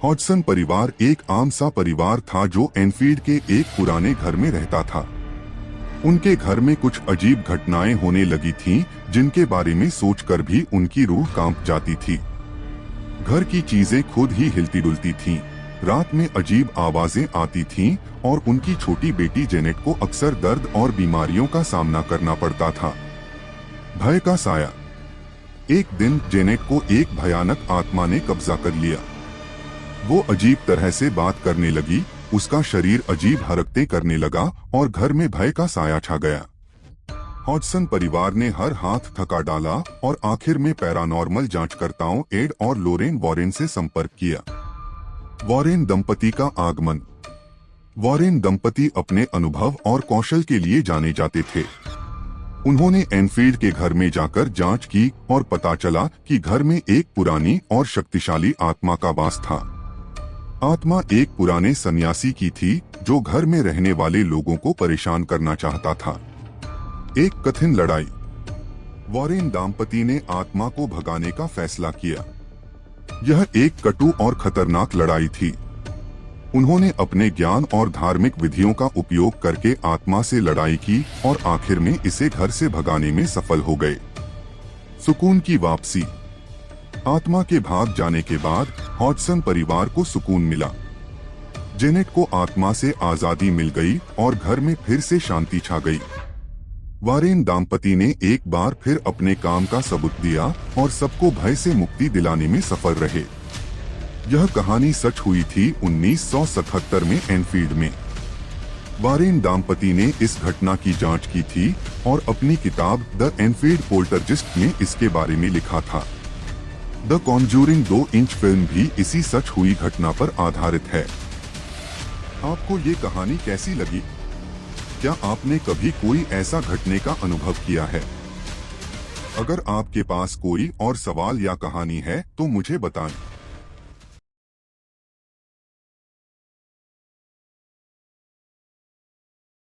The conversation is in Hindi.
हॉडसन परिवार एक आम सा परिवार था जो एनफील्ड के एक पुराने घर में रहता था। उनके घर में कुछ अजीब घटनाएं होने लगी थीं, जिनके बारे में सोचकर भी उनकी रूह कांप जाती थी। घर की चीजें खुद ही हिलती डुलती थीं, रात में अजीब आवाजें आती थीं और उनकी छोटी बेटी जेनेट को अक्सर दर्द और बीमारियों का सामना करना पड़ता था। भय का साया। एक दिन जेनेट को एक भयानक आत्मा ने कब्जा कर लिया। वो अजीब तरह से बात करने लगी, उसका शरीर अजीब हरकतें करने लगा और घर में भय का साया छा गया। हॉडसन परिवार ने हर हाथ थका डाला और आखिर में पैरानॉर्मल जांचकर्ताओं एड और लोरेन वॉरेन से संपर्क किया। वॉरेन दंपति का आगमन। वॉरेन दंपति अपने अनुभव और कौशल के लिए जाने जाते थे। उन्होंने एनफील्ड के घर में जाकर जांच की और पता चला कि घर में एक पुरानी और शक्तिशाली आत्मा का वास था। आत्मा एक पुराने सन्यासी की थी जो घर में रहने वाले लोगों को परेशान करना चाहता था। एक कठिन लड़ाई। वॉरेन दंपति ने आत्मा को भगाने का फैसला किया। यह एक कटु और खतरनाक लड़ाई थी। उन्होंने अपने ज्ञान और धार्मिक विधियों का उपयोग करके आत्मा से लड़ाई की और आखिर में इसे घर से भगाने में सफल हो गए। सुकून की वापसी। आत्मा के भाग जाने के बाद हॉडसन परिवार को सुकून मिला। जेनेट को आत्मा से आजादी मिल गई और घर में फिर से शांति छा गई। वॉरेन दंपति ने एक बार फिर अपने काम का सबूत दिया और सबको भय से मुक्ति दिलाने में सफल रहे। यह कहानी सच हुई थी 1977 में एनफील्ड में। वॉरेन दंपति ने इस घटना की जांच की थी और अपनी किताब द एनफील्ड पोल्टरजिस्ट में इसके बारे में लिखा था। द कॉन्जूरिंग 2 इंच फिल्म भी इसी सच हुई घटना पर आधारित है। आपको ये कहानी कैसी लगी? क्या आपने कभी कोई ऐसा घटने का अनुभव किया है? अगर आपके पास कोई और सवाल या कहानी है तो मुझे बताएं।